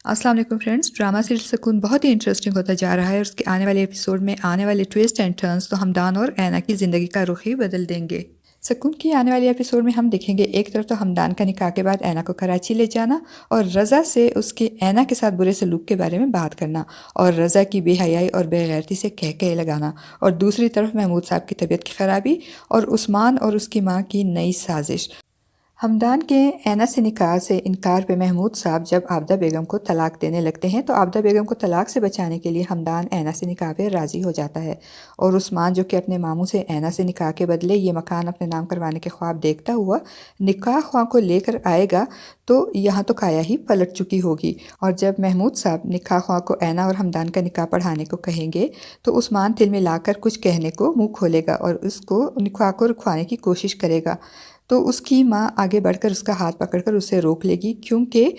السلام علیکم friends, drama serial سکون بہت ہی انٹرسٹنگ ہوتا جا رہا ہے اور اس کے آنے والے ایپیسوڈ میں آنے والے ٹویسٹ اینڈ ٹرنز تو ہمدان اور اینا کی زندگی کا رخ ہی بدل دیں گے۔ سکون کی آنے والے ایپیسوڈ میں ہم دیکھیں گے ایک طرف تو ہمدان کا نکاح کے بعد اینا کو کراچی لے جانا اور رضا سے اس کے اینا کے ساتھ برے سلوک کے بارے میں بات کرنا اور رضا کی بے حیائی اور بے غیرتی سے کہے لگانا، اور دوسری طرف محمود صاحب کی طبیعت کی خرابی اور عثمان اور اس کی ماں کی نئی سازش۔ ہمدان کے اینا سے نکاح سے انکار پہ محمود صاحب جب عابدہ بیگم کو طلاق دینے لگتے ہیں تو عابدہ بیگم کو طلاق سے بچانے کے لیے ہمدان اینا سے نکاح پہ راضی ہو جاتا ہے، اور عثمان جو کہ اپنے ماموں سے اینا سے نکاح کے بدلے یہ مکان اپنے نام کروانے کے خواب دیکھتا ہوا نکاح خواہ کو لے کر آئے گا تو یہاں تو کایا ہی پلٹ چکی ہوگی، اور جب محمود صاحب نکاح خواہ کو اینا اور ہمدان کا نکاح پڑھانے کو کہیں گے تو عثمان دل میں لا کر کچھ کہنے کو منہ کھولے گا اور اس کو نکاح کو رکھوانے کی کوشش کرے گا، تو اس کی ماں آگے بڑھ کر اس کا ہاتھ پکڑ کر اسے روک لے گی، کیونکہ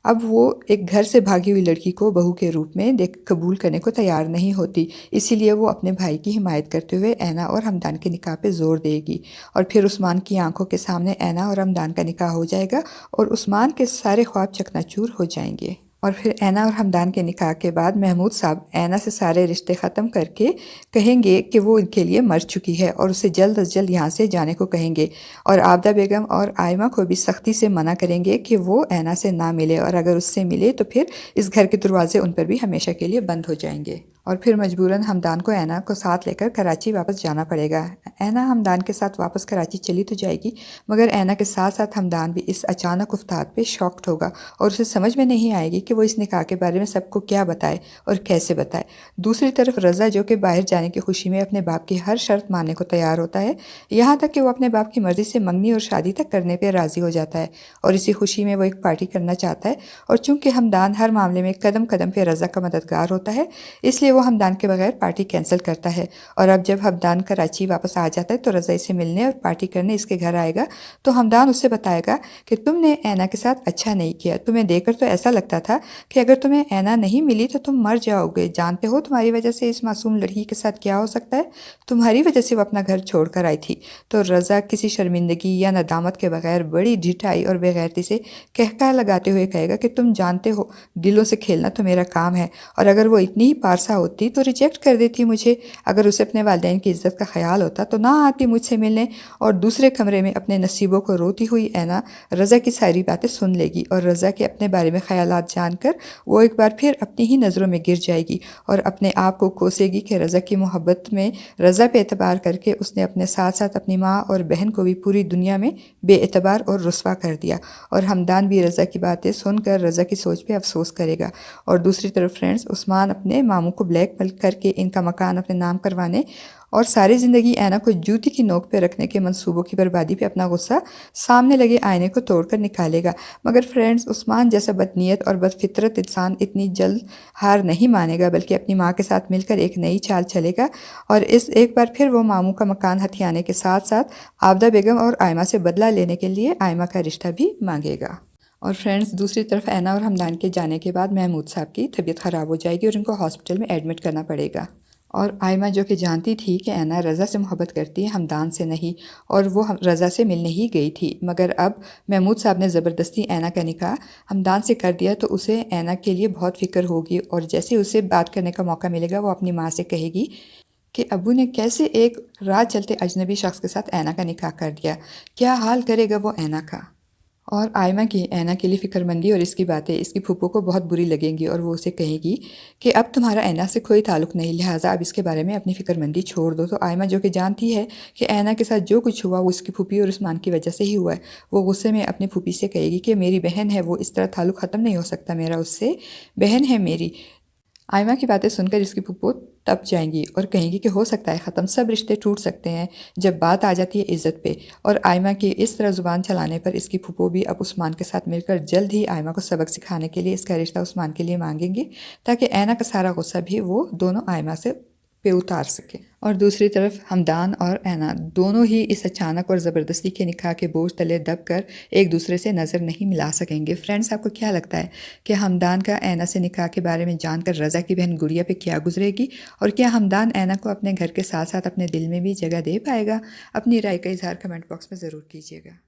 اب وہ ایک گھر سے بھاگی ہوئی لڑکی کو بہو کے روپ میں قبول کرنے کو تیار نہیں ہوتی، اسی لیے وہ اپنے بھائی کی حمایت کرتے ہوئے اینا اور ہمدان کے نکاح پہ زور دے گی، اور پھر عثمان کی آنکھوں کے سامنے اینا اور ہمدان کا نکاح ہو جائے گا اور عثمان کے سارے خواب چکناچور ہو جائیں گے۔ اور پھر اینا اور ہمدان کے نکاح کے بعد محمود صاحب اینا سے سارے رشتے ختم کر کے کہیں گے کہ وہ ان کے لیے مر چکی ہے اور اسے جلد از جلد یہاں سے جانے کو کہیں گے، اور عابدہ بیگم اور آئمہ کو بھی سختی سے منع کریں گے کہ وہ اینا سے نہ ملے، اور اگر اس سے ملے تو پھر اس گھر کے دروازے ان پر بھی ہمیشہ کے لیے بند ہو جائیں گے، اور پھر مجبوراً ہمدان کو اینا کو ساتھ لے کر کراچی واپس جانا پڑے گا۔ اینا ہمدان کے ساتھ واپس کراچی چلی تو جائے گی، مگر اینا کے ساتھ ساتھ ہمدان بھی اس اچانک افتاد پہ شاکڈ ہوگا اور اسے سمجھ میں نہیں آئے گی کہ وہ اس نکاح کے بارے میں سب کو کیا بتائے اور کیسے بتائے۔ دوسری طرف رضا جو کہ باہر جانے کی خوشی میں اپنے باپ کی ہر شرط ماننے کو تیار ہوتا ہے، یہاں تک کہ وہ اپنے باپ کی مرضی سے منگنی اور شادی تک کرنے پہ راضی ہو جاتا ہے، اور اسی خوشی میں وہ ایک پارٹی کرنا چاہتا ہے، اور چونکہ ہمدان ہر معاملے میں قدم قدم پہ رضا کا مددگار ہوتا ہے اس لیے وہ ہمدان کے بغیر پارٹی کینسل کرتا ہے، اور اب جب ہمدان کراچی واپس آ جاتا ہے تو رضا اسے ملنے اور پارٹی کرنے اس کے گھر آئے گا تو ہمدان اسے بتائے گا کہ تم نے اینا کے ساتھ اچھا نہیں کیا، تمہیں دیکھ کر تو ایسا لگتا تھا کہ اگر تمہیں اینا نہیں ملی تو تم مر جاؤ گے، جانتے ہو تمہاری وجہ سے اس معصوم لڑکی کے ساتھ کیا ہو سکتا ہے، تمہاری وجہ سے وہ اپنا گھر چھوڑ کر آئی تھی۔ تو رضا کسی شرمندگی یا ندامت کے بغیر بڑی ڈھٹائی اور بے غیرتی سے کہکا لگاتے ہوئے کہے گا کہ تم جانتے ہو دلوں سے کھیلنا تو میرا کام ہے، اور اگر وہ اتنی ہی پارسا ہوتی تو ریجیکٹ کر دیتی مجھے، اگر اسے اپنے والدین کی عزت کا خیال ہوتا تو نہ آتی مجھ سے ملنے، اور دوسرے کمرے میں اپنے نصیبوں کو روتی ہوئی اینا رضا کی ساری باتیں سن لے گی، اور رضا کے اپنے بارے میں خیالات جان کر وہ ایک بار پھر اپنی ہی نظروں میں گر جائے گی اور اپنے آپ کو کوسے گی کہ رضا کی محبت میں رضا پہ اعتبار کر کے اس نے اپنے ساتھ ساتھ اپنی ماں اور بہن کو بھی پوری دنیا میں بے اعتبار اور رسوا کر دیا، اور ہمدان بھی رضا کی باتیں سن کر رضا کی سوچ پہ افسوس کرے گا۔ اور دوسری طرف فرینڈز، عثمان اپنے ماموں کو بلیک میل کر کے ان کا مکان اپنے نام کروانے اور ساری زندگی اینا کو جوتی کی نوک پہ رکھنے کے منصوبوں کی بربادی پہ اپنا غصہ سامنے لگے آئینے کو توڑ کر نکالے گا، مگر فرینڈز عثمان جیسا بدنیت اور بدفطرت انسان اتنی جلد ہار نہیں مانے گا، بلکہ اپنی ماں کے ساتھ مل کر ایک نئی چال چلے گا، اور ایک بار پھر وہ ماموں کا مکان ہتھیانے کے ساتھ ساتھ عابدہ بیگم اور آئمہ سے بدلہ لینے کے لیے آئمہ کا رشتہ بھی مانگے گا۔ اور فرینڈز دوسری طرف اینا اور ہمدان کے جانے کے بعد محمود صاحب کی طبیعت خراب ہو جائے گی اور ان کو ہاسپٹل میں ایڈمٹ کرنا پڑے گا، اور آئمہ جو کہ جانتی تھی کہ اینا رضا سے محبت کرتی ہے ہمدان سے نہیں، اور وہ رضا سے ملنے ہی گئی تھی، مگر اب محمود صاحب نے زبردستی اینا کا نکاح ہمدان سے کر دیا تو اسے اینا کے لیے بہت فکر ہوگی، اور جیسے اسے بات کرنے کا موقع ملے گا وہ اپنی ماں سے کہے گی کہ ابو نے کیسے ایک راہ چلتے اجنبی شخص کے ساتھ اینا کا نکاح کر دیا، کیا حال کرے گا وہ اینا کا۔ اور آئمہ کی اینا کے لیے فکر مندی اور اس کی باتیں اس کی پھوپھو کو بہت بری لگیں گی، اور وہ اسے کہے گی کہ اب تمہارا اینا سے کوئی تعلق نہیں، لہٰذا اب اس کے بارے میں اپنی فکر مندی چھوڑ دو۔ تو آئمہ جو کہ جانتی ہے کہ اینا کے ساتھ جو کچھ ہوا وہ اس کی پھوپھی اور عثمان کی وجہ سے ہی ہوا ہے، وہ غصے میں اپنی پھوپھی سے کہے گی کہ میری بہن ہے، وہ اس طرح تعلق ختم نہیں ہو سکتا، میرا اس سے بہن ہے میری۔ آئمہ کی باتیں سن کر اس کی پھوپھو تپ جائیں گی اور کہیں گی کہ ہو سکتا ہے ختم، سب رشتے ٹوٹ سکتے ہیں جب بات آ جاتی ہے عزت پہ، اور آئمہ کی اس طرح زبان چلانے پر اس کی پھوپھو بھی اب عثمان کے ساتھ مل کر جلد ہی آئمہ کو سبق سکھانے کے لیے اس کا رشتہ عثمان کے لیے مانگیں گی، تاکہ اینا کا سارا غصہ بھی وہ دونوں آئمہ سے پہ اتار سکے۔ اور دوسری طرف ہمدان اور اینا دونوں ہی اس اچانک اور زبردستی کے نکاح کے بوجھ تلے دب کر ایک دوسرے سے نظر نہیں ملا سکیں گے۔ فرینڈز آپ کو کیا لگتا ہے کہ ہمدان کا اینا سے نکاح کے بارے میں جان کر رضا کی بہن گڑیا پہ کیا گزرے گی، اور کیا ہمدان اینا کو اپنے گھر کے ساتھ ساتھ اپنے دل میں بھی جگہ دے پائے گا؟ اپنی رائے کا اظہار کمنٹ باکس میں ضرور کیجیے گا۔